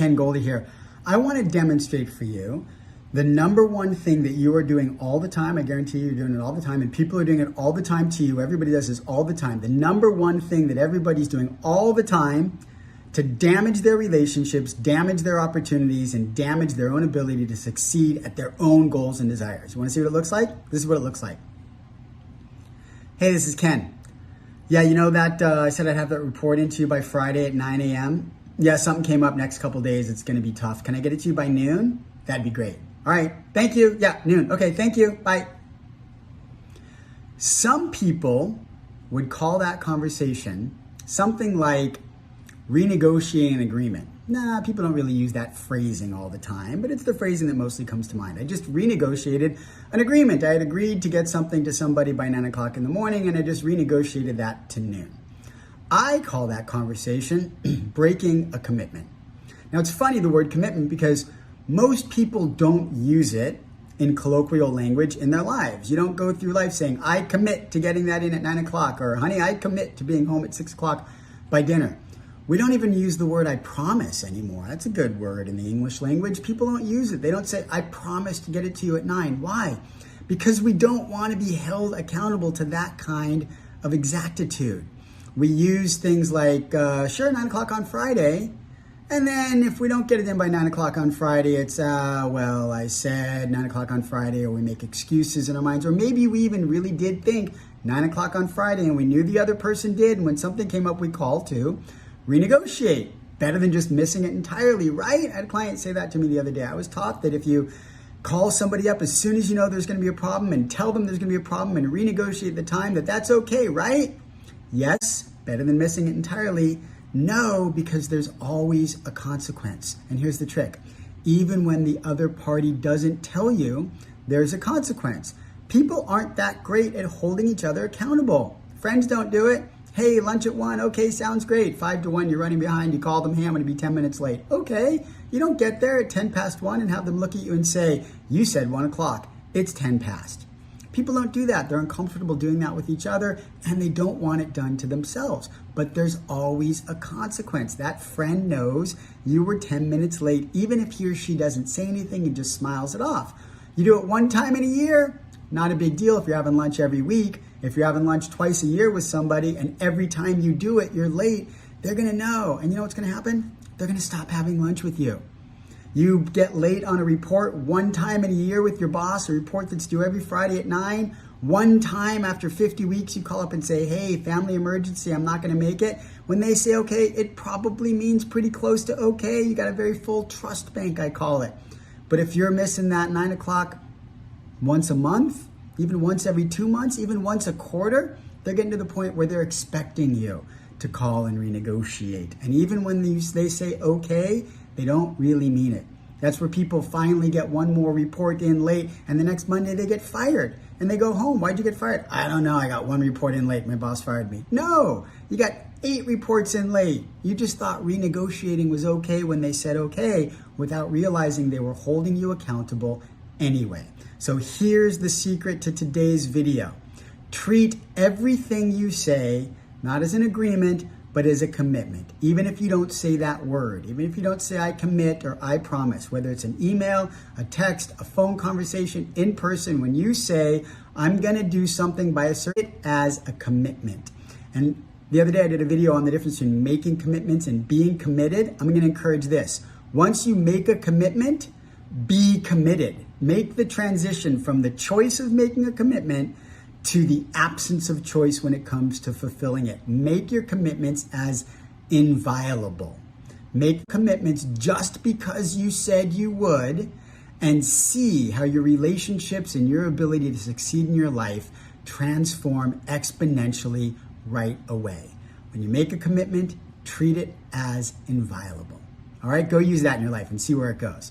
Ken Goldie here. I want to demonstrate for you the number one thing that you are doing all the time. I guarantee you're doing it all the time, and people are doing it all the time to you. Everybody does this all the time. The number one thing that everybody's doing all the time to damage their relationships, damage their opportunities, and damage their own ability to succeed at their own goals and desires. You want to see what it looks like? This is what it looks like. Hey, this is Ken. Yeah, you know that I said I'd have that report into you by Friday at 9 a.m.? Yeah, something came up next couple days. It's going to be tough. Can I get it to you by noon? That'd be great. All right. Thank you. Yeah, noon. Okay, thank you. Bye. Some people would call that conversation something like renegotiating an agreement. Nah, people don't really use that phrasing all the time, but it's the phrasing that mostly comes to mind. I just renegotiated an agreement. I had agreed to get something to somebody by 9 o'clock in the morning, and I just renegotiated that to noon. I call that conversation breaking a commitment. Now, it's funny, the word commitment, because most people don't use it in colloquial language in their lives. You don't go through life saying, I commit to getting that in at 9 o'clock, or honey, I commit to being home at 6 o'clock by dinner. We don't even use the word I promise anymore. That's a good word in the English language. People don't use it. They don't say, I promise to get it to you at 9. Why? Because we don't want to be held accountable to that kind of exactitude. We use things like, sure, 9 o'clock on Friday. And then if we don't get it in by 9 o'clock on Friday, it's, well, I said 9 o'clock on Friday, or we make excuses in our minds. Or maybe we even really did think 9 o'clock on Friday and we knew the other person did. And when something came up, we called to renegotiate. Better than just missing it entirely, right? I had a client say that to me the other day. I was taught that if you call somebody up as soon as you know there's going to be a problem and tell them there's going to be a problem and renegotiate the time, that's okay, right? Yes, better than missing it entirely. No, because there's always a consequence. And here's the trick. Even when the other party doesn't tell you, there's a consequence. People aren't that great at holding each other accountable. Friends don't do it. Hey, lunch at 1. Okay, sounds great. 5 to 1, you're running behind. You call them, hey, I'm going to be 10 minutes late. Okay, you don't get there at 10 past 1 and have them look at you and say, you said 1 o'clock. It's 10 past. People don't do that. They're uncomfortable doing that with each other, and they don't want it done to themselves. But there's always a consequence. That friend knows you were 10 minutes late, even if he or she doesn't say anything and just smiles it off. You do it one time in a year, not a big deal if you're having lunch every week. If you're having lunch twice a year with somebody and every time you do it, you're late, they're going to know. And you know what's going to happen? They're going to stop having lunch with you. You get late on a report one time in a year with your boss, a report that's due every Friday at 9. One time after 50 weeks, you call up and say, hey, family emergency, I'm not going to make it. When they say okay, it probably means pretty close to okay. You got a very full trust bank, I call it. But if you're missing that 9 o'clock once a month, even once every 2 months, even once a quarter, they're getting to the point where they're expecting you to call and renegotiate. And even when they say okay, they don't really mean it. That's where people finally get one more report in late, and the next Monday they get fired. And they go home. Why'd you get fired? I don't know. I got one report in late. My boss fired me. No, you got 8 reports in late. You just thought renegotiating was okay when they said okay, without realizing they were holding you accountable anyway. So here's the secret to today's video. Treat everything you say not as an agreement, but as a commitment. Even if you don't say that word, even if you don't say I commit or I promise, whether it's an email, a text, a phone conversation, in person, when you say I'm gonna do something by a certain as a commitment. And the other day I did a video on the difference between making commitments and being committed. I'm gonna encourage this. Once you make a commitment, be committed. Make the transition from the choice of making a commitment to the absence of choice when it comes to fulfilling it. Make your commitments as inviolable. Make commitments just because you said you would, and see how your relationships and your ability to succeed in your life transform exponentially right away. When you make a commitment, treat it as inviolable. All right, go use that in your life and see where it goes.